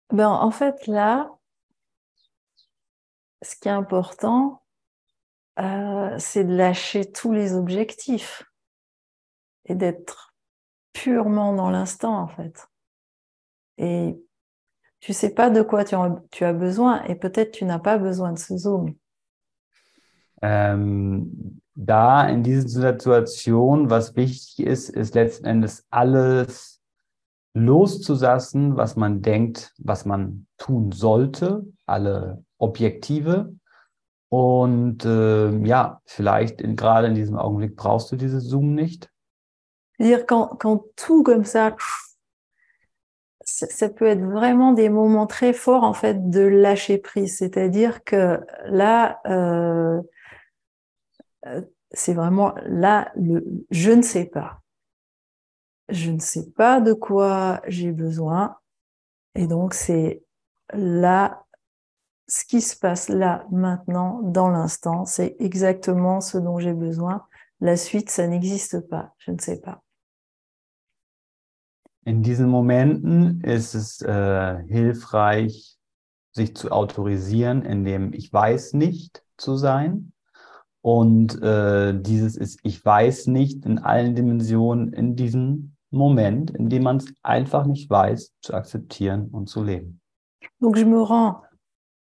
Ben, en fait, là, ce qui est important, c'est de lâcher tous les objectifs et d'être purement dans l'instant, en fait. Et tu sais pas de quoi tu as besoin et peut-être tu n'as pas besoin de ce zoom. Da in diesen Situationen, was wichtig ist, ist letzten Endes alles loszulassen, was man denkt, was man tun sollte, alle Objektive. Und ja, vielleicht gerade in diesem Augenblick brauchst du dieses Zoom nicht. C'est-à-dire quand tout comme ça peut être vraiment des moments très forts en fait de lâcher prise. C'est-à-dire que là, c'est vraiment là je ne sais pas. Je ne sais pas de quoi j'ai besoin. Et donc c'est là, ce qui se passe là, maintenant, dans l'instant, c'est exactement ce dont j'ai besoin. La suite, ça n'existe pas. Je ne sais pas. In diesen Momenten ist es hilfreich, sich zu autorisieren, in dem Ich weiß nicht zu sein. Und dieses ist Ich weiß nicht in allen Dimensionen in diesem Moment, in dem man es einfach nicht weiß, zu akzeptieren und zu leben. Donc je me rends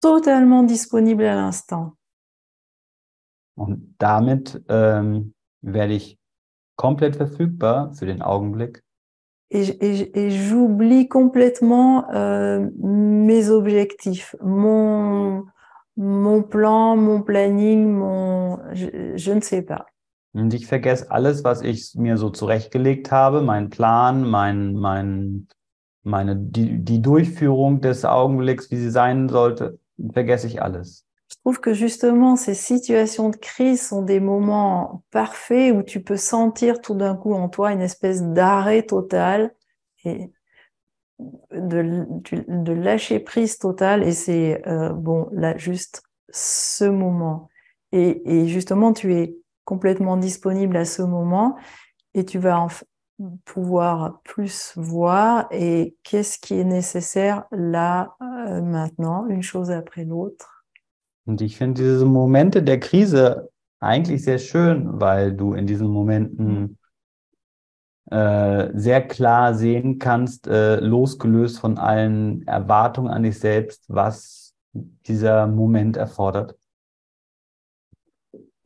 totalement disponible à l'instant. Und damit werde ich komplett verfügbar für den Augenblick. Et j'oublie complètement mes objectifs, mon plan, mon planning, je ne sais pas. Und ich vergesse alles, was ich mir so zurechtgelegt habe, mein Plan, die Durchführung des Augenblicks, wie sie sein sollte, vergesse ich alles. Je trouve que justement, ces situations de crise sont des moments parfaits où tu peux sentir tout d'un coup en toi une espèce d'arrêt total et de lâcher prise totale. Et c'est bon, là, juste ce moment. Et justement, tu es complètement disponible à ce moment et tu vas pouvoir plus voir et qu'est-ce qui est nécessaire là, maintenant, une chose après l'autre. Und ich finde diese Momente der Krise eigentlich sehr schön, weil du in diesen Momenten sehr klar sehen kannst, losgelöst von allen Erwartungen an dich selbst, was dieser Moment erfordert.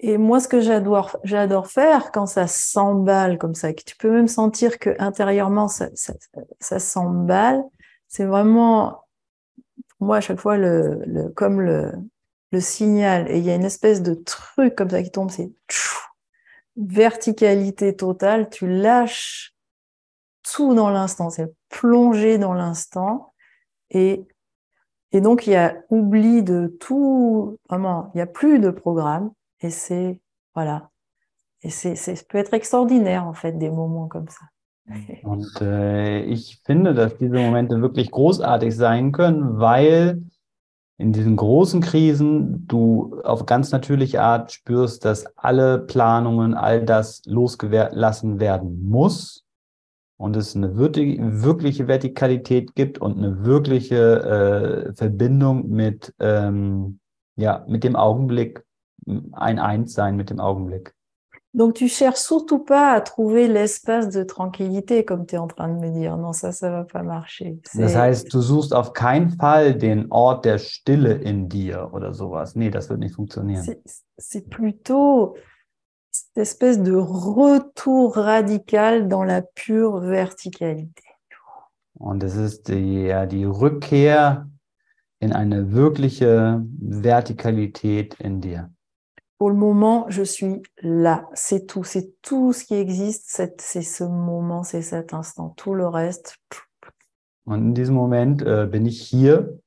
Et moi, ce que j'adore faire quand ça s'emballe comme ça, que tu peux même sentir que intérieurement ça s'emballe, c'est vraiment, pour moi, à chaque fois, comme le signal. Et il y a une espèce de truc comme ça qui tombe, c'est verticalité totale, tu lâches tout dans l'instant, c'est plonger dans l'instant. Et, et donc, il y a oubli de tout, vraiment, il n'y a plus de programme. Et c'est, voilà. Et ça peut être extraordinaire, en fait, des moments comme ça. Und ich finde, dass diese Momente wirklich großartig sein können, weil in diesen großen Krisen du auf ganz natürliche Art spürst, dass alle Planungen, all das losgelassen werden muss und es eine wirkliche Vertikalität gibt und eine wirkliche Verbindung ja, mit dem Augenblick, ein Einssein mit dem Augenblick. Donc, tu cherches surtout pas à trouver l'espace de tranquillité, comme tu es en train de me dire. Non, ça va pas marcher. Das heißt, du suchst auf keinen Fall den Ort der Stille in dir oder sowas. Nee, das wird nicht funktionieren. C'est plutôt cette espèce de retour radical dans la pure verticalité. Und es ist die Rückkehr in eine wirkliche Vertikalität in dir. Pour le moment, je suis là. C'est tout ce qui existe. C'est ce moment, c'est cet instant. Tout le reste. Und in diesem Moment bin ich hier.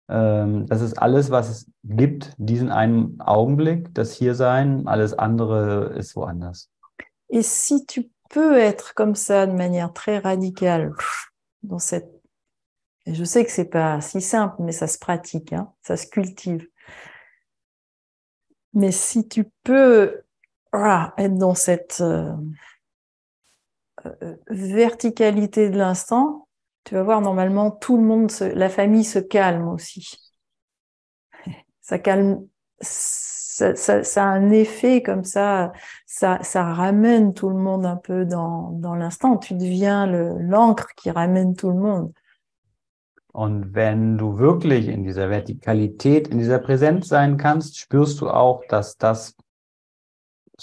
Das ist alles, was es gibt, diesen einen Augenblick, das Hiersein. Alles andere ist woanders. Et si tu peux être comme ça de manière très radicale dans cette... Et je sais que c'est pas si simple, mais ça se pratique, hein, ça se cultive. Mais si tu peux être dans cette verticalité de l'instant, tu vas voir, normalement, tout le monde, la famille se calme aussi. Ça calme, ça a un effet comme ça ramène tout le monde un peu dans l'instant. Tu deviens l'encre qui ramène tout le monde. Und wenn du wirklich in dieser Vertikalität, in dieser Präsenz sein kannst, spürst du auch, dass das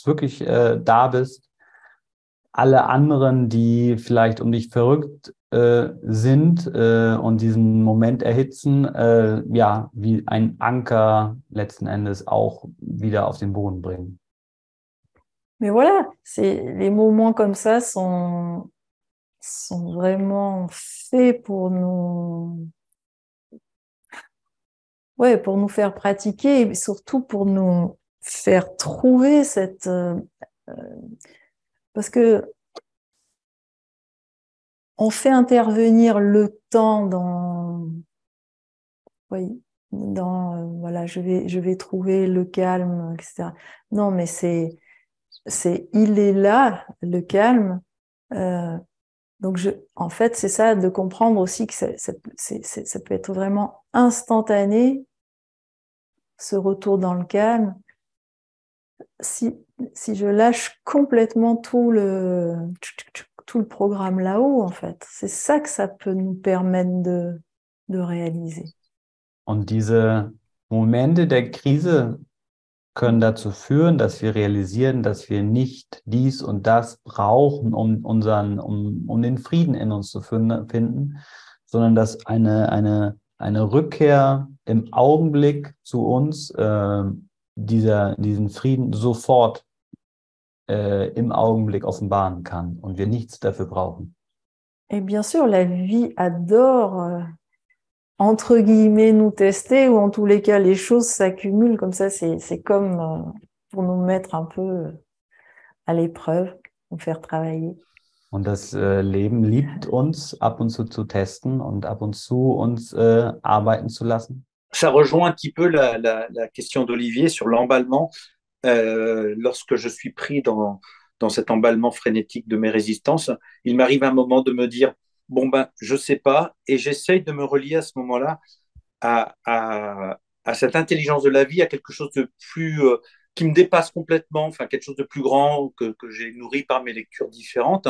wirklich da bist. Alle anderen, die vielleicht um dich verrückt sind und diesen Moment erhitzen, ja, wie ein Anker letzten Endes auch wieder auf den Boden bringen. Mais voilà, les moments comme ça sont vraiment faits pour pour nous faire pratiquer et surtout pour nous faire trouver parce que on fait intervenir le temps voilà, je vais trouver le calme, etc. Non, mais il est là, le calme. Donc, en fait, c'est ça, de comprendre aussi que ça peut être vraiment instantané, ce retour dans le calme. Si je lâche complètement tout le programme là-haut, en fait, c'est ça que ça peut nous permettre de réaliser. Und diese Momente der Krise können dazu führen, dass wir realisieren, dass wir nicht dies und das brauchen, um den Frieden in uns zu finden, sondern dass eine Rückkehr im Augenblick zu uns diesen Frieden sofort im Augenblick offenbaren kann und wir nichts dafür brauchen. Et bien sûr, la vie adore entre guillemets nous tester, ou en tous les cas les choses s'accumulent comme ça, c'est comme pour nous mettre un peu à l'épreuve, nous faire travailler. Und das Leben liebt uns ab und zu testen und ab und zu uns arbeiten zu lassen. Ça rejoint un petit peu la question d'Olivier sur l'emballement. Lorsque je suis pris dans cet emballement frénétique de mes résistances, il m'arrive un moment de me dire bon ben je sais pas, et j'essaye de me relier à ce moment-là à cette intelligence de la vie, à quelque chose de plus qui me dépasse complètement, enfin quelque chose de plus grand que j'ai nourri par mes lectures différentes.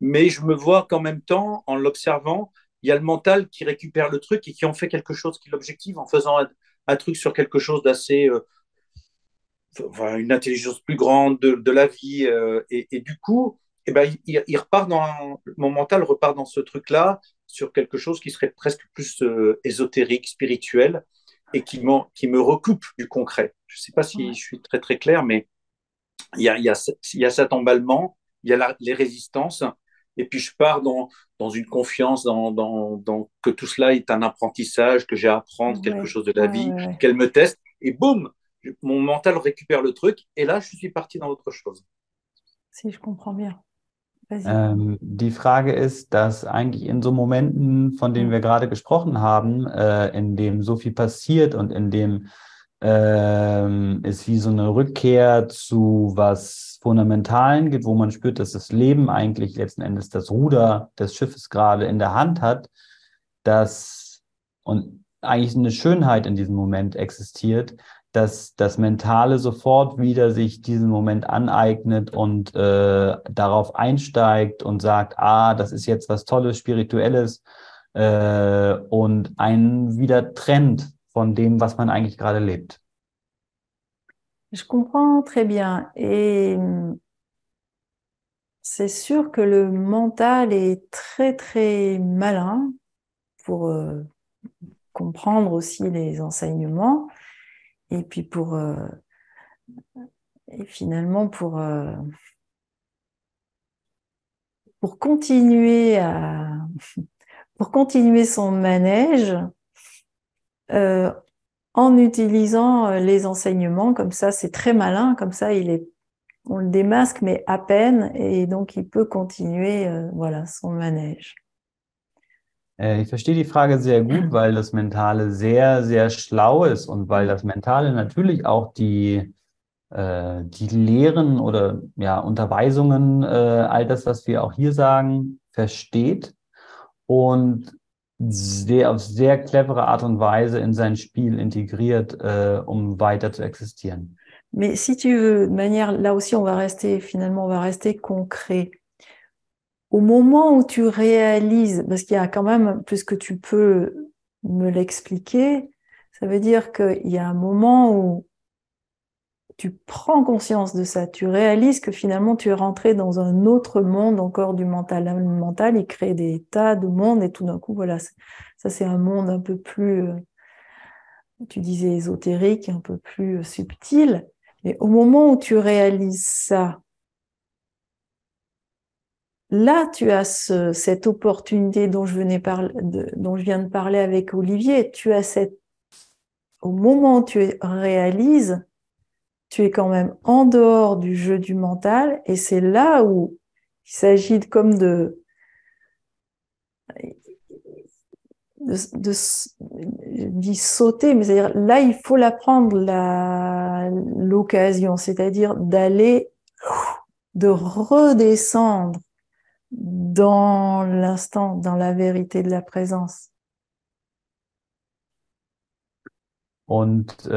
Mais je me vois qu'en même temps, en l'observant, il y a le mental qui récupère le truc et qui en fait quelque chose qui l'objective en faisant un truc sur quelque chose d'assez une intelligence plus grande de la vie et du coup eh ben, il repart mon mental repart dans ce truc-là sur quelque chose qui serait presque plus ésotérique, spirituel, et qui me recoupe du concret. Je ne sais pas si je suis très très clair, mais il y a cet emballement, il y a les résistances, et puis je pars dans une confiance dans que tout cela est un apprentissage, que j'ai à apprendre quelque chose de la vie, qu'elle me teste, et boum, mon mental récupère le truc, et là je suis parti dans autre chose. Si, je comprends bien. Die Frage ist, dass eigentlich in so Momenten, von denen wir gerade gesprochen haben, in dem so viel passiert und in dem es wie so eine Rückkehr zu was Fundamentalen gibt, wo man spürt, dass das Leben eigentlich letzten Endes das Ruder des Schiffes gerade in der Hand hat, und eigentlich eine Schönheit in diesem Moment existiert, dass das Mentale sofort wieder sich diesen Moment aneignet und darauf einsteigt und sagt, das ist jetzt was Tolles, Spirituelles, und einen wieder trennt von dem, was man eigentlich gerade lebt. Je comprends très bien. Et c'est sûr que le mental est très, très malin pour comprendre aussi les enseignements. Et puis et finalement pour continuer pour continuer son manège en utilisant les enseignements, comme ça c'est très malin, comme ça on le démasque mais à peine, et donc il peut continuer son manège. Ich verstehe die Frage sehr gut, weil das Mentale sehr, sehr schlau ist und weil das Mentale natürlich auch die Lehren oder Unterweisungen, all das, was wir auch hier sagen, versteht und auf sehr clevere Art und Weise in sein Spiel integriert, um weiter zu existieren. Mais si tu veux, de manière, là aussi, on va rester concret. Au moment où tu réalises, parce qu'il y a quand même, puisque tu peux me l'expliquer, ça veut dire qu'il y a un moment où tu prends conscience de ça, tu réalises que finalement tu es rentré dans un autre monde encore du mental. Le mental, il crée des tas de mondes et tout d'un coup, voilà, ça c'est un monde un peu plus, tu disais ésotérique, un peu plus subtil. Mais au moment où tu réalises ça, là, tu as cette opportunité dont je viens de parler avec Olivier. Au moment où tu réalises, tu es quand même en dehors du jeu du mental, et c'est là où il s'agit je dis sauter, mais c'est-à-dire là, il faut la prendre l'occasion, c'est-à-dire de redescendre dans l'instant, dans la vérité de la présence. Und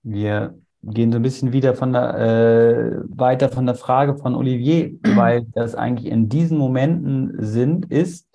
wir gehen so ein bisschen wieder weiter von der Frage von Olivier, weil das eigentlich in diesen Momenten ist,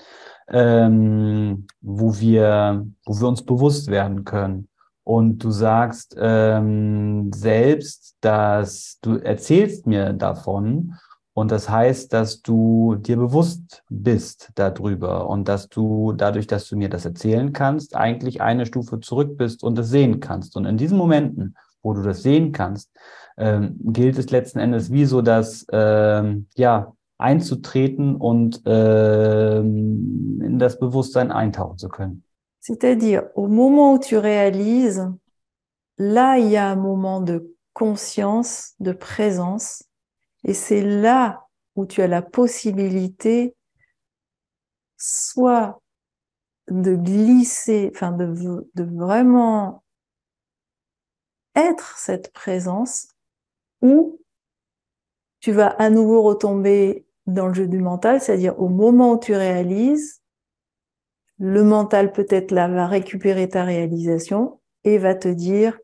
wo wir uns bewusst werden können. Und du sagst selbst, dass du erzählst mir davon. Und das heißt, dass du dir bewusst bist darüber und dass du dadurch, dass du mir das erzählen kannst, eigentlich eine Stufe zurück bist und es sehen kannst. Und in diesen Momenten, wo du das sehen kannst, gilt es letzten Endes wie so das, ja, einzutreten und in das Bewusstsein eintauchen zu können. C'est-à-dire, au moment où tu réalises, là, il y a un moment de conscience, de présence, et c'est là où tu as la possibilité soit de glisser, enfin de vraiment être cette présence, ou tu vas à nouveau retomber dans le jeu du mental, c'est-à-dire au moment où tu réalises, le mental peut-être là va récupérer ta réalisation et va te dire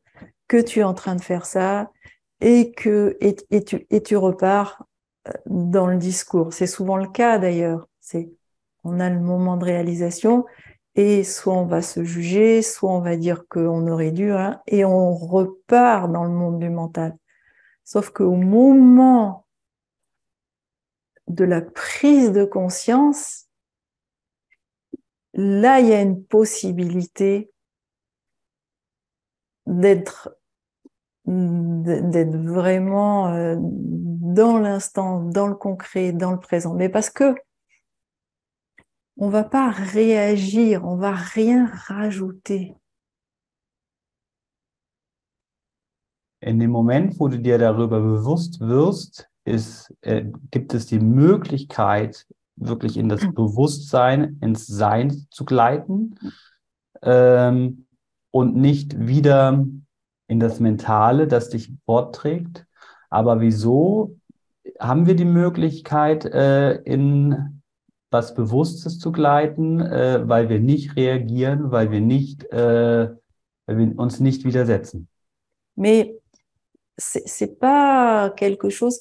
que tu es en train de faire ça et tu repars dans le discours. C'est souvent le cas d'ailleurs. On a le moment de réalisation et soit on va se juger, soit on va dire qu'on aurait dû, hein, et on repart dans le monde du mental. Sauf qu'au moment de la prise de conscience, là, il y a une possibilité d'être vraiment dans l'instant, dans le concret, dans le présent. Mais parce que on va pas réagir, on va rien rajouter. In dem Moment, wo du dir darüber bewusst wirst, gibt es die Möglichkeit, wirklich in das Bewusstsein, ins Sein zu gleiten und nicht wieder in das Mentale, das dich fortträgt. Aber wieso haben wir die Möglichkeit, in was Bewusstes zu gleiten, weil wir nicht reagieren, weil wir uns nicht widersetzen? Mais c'est pas quelque chose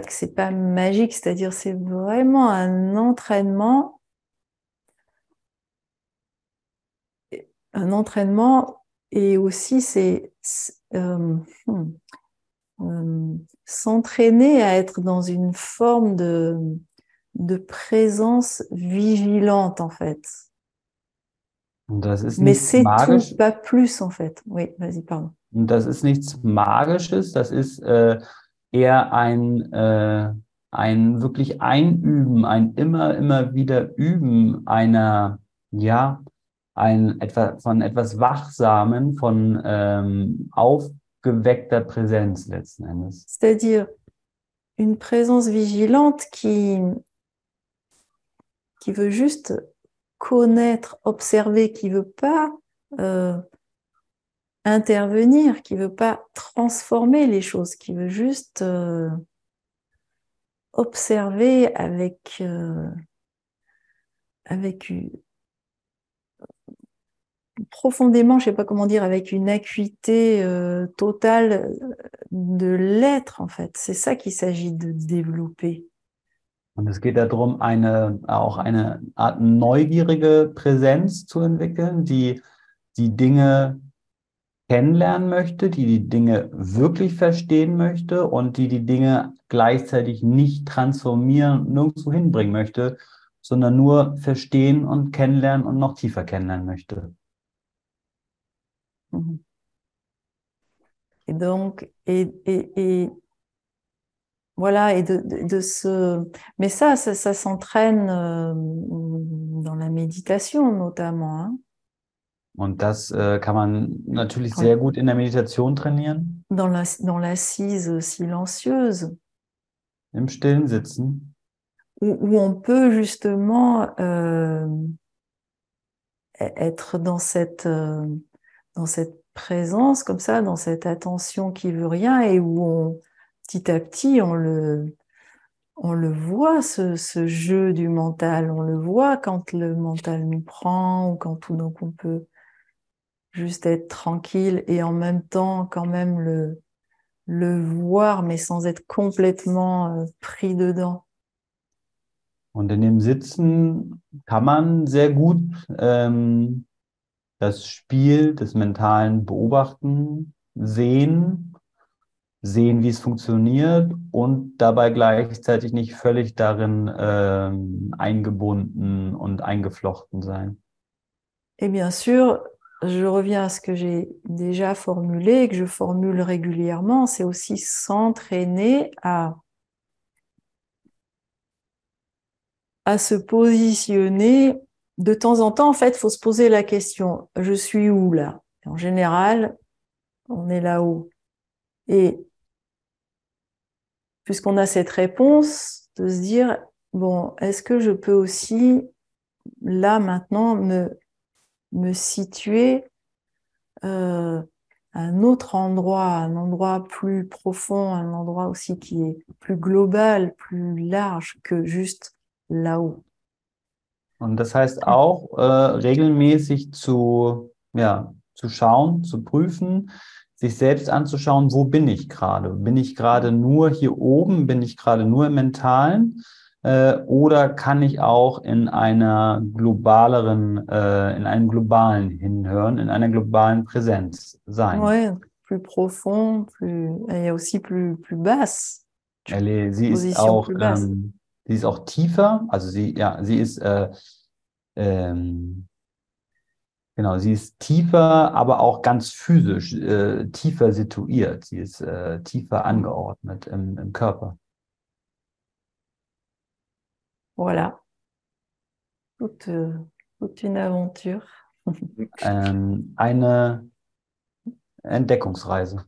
c'est pas magique, c'est-à-dire c'est vraiment un entraînement et aussi c'est s'entraîner à être dans une forme de présence vigilante en fait. Mais c'est tout, pas plus en fait. Oui, vas-y, pardon. Und das ist nichts Magisches, das ist eher ein wirklich Einüben, ein immer wieder Üben von etwas Wachsamen, von aufgeweckter Präsenz letzten Endes. C'est-à-dire une présence vigilante qui veut juste connaître, observer, qui veut pas intervenir, qui veut pas transformer les choses, qui veut juste observer avec avec profondément, je sais pas comment dire, avec une acuité totale de l'être, en fait. C'est ça qu'il s'agit de développer. Und es geht darum, auch eine Art neugierige Präsenz zu entwickeln, die die Dinge kennenlernen möchte, die die Dinge wirklich verstehen möchte und die die Dinge gleichzeitig nicht transformieren, nirgendwo hinbringen möchte, sondern nur verstehen und kennenlernen und noch tiefer kennenlernen möchte. Mhm. Et donc, et voilà, et de se... Mais ça s'entraîne dans la méditation notamment. Hein. Und das kann man natürlich sehr gut in der Meditation trainieren. Dans l'assise silencieuse. Im Stillen sitzen. Où on peut justement être dans cette présence comme ça, dans cette attention qui veut rien, et où petit à petit on le voit, ce jeu du mental, on le voit quand le mental nous prend, ou quand tout d'un coup on peut juste être tranquille et en même temps quand même le voir, mais sans être complètement pris dedans. Und in dem Sitzen kann man sehr gut das Spiel des mentalen Beobachten sehen, wie es funktioniert und dabei gleichzeitig nicht völlig darin eingebunden und eingeflochten sein. Et bien sûr, je reviens à ce que j'ai déjà formulé et que je formule régulièrement, c'est aussi s'entraîner à se positionner. De temps en temps, en fait, il faut se poser la question, je suis où là? En général, on est là-haut. Et puisqu'on a cette réponse, de se dire, bon, est-ce que je peux aussi, là, maintenant, me situer à un autre endroit, un endroit plus profond, un endroit aussi qui est plus global, plus large que juste là-haut. Und das heißt auch, regelmäßig zu schauen, zu prüfen, sich selbst anzuschauen, wo bin ich gerade? Bin ich gerade nur hier oben? Bin ich gerade nur im Mentalen? Oder kann ich auch in einer globaleren, in einem globalen Hinhören, in einer globalen Präsenz sein? Ouais, plus profond, et aussi plus basse. Sie ist auch, sie ist auch tiefer, also sie ist genau, sie ist tiefer, aber auch ganz physisch tiefer situiert. Sie ist tiefer angeordnet im Körper. Voilà. Toute une aventure. Eine Entdeckungsreise.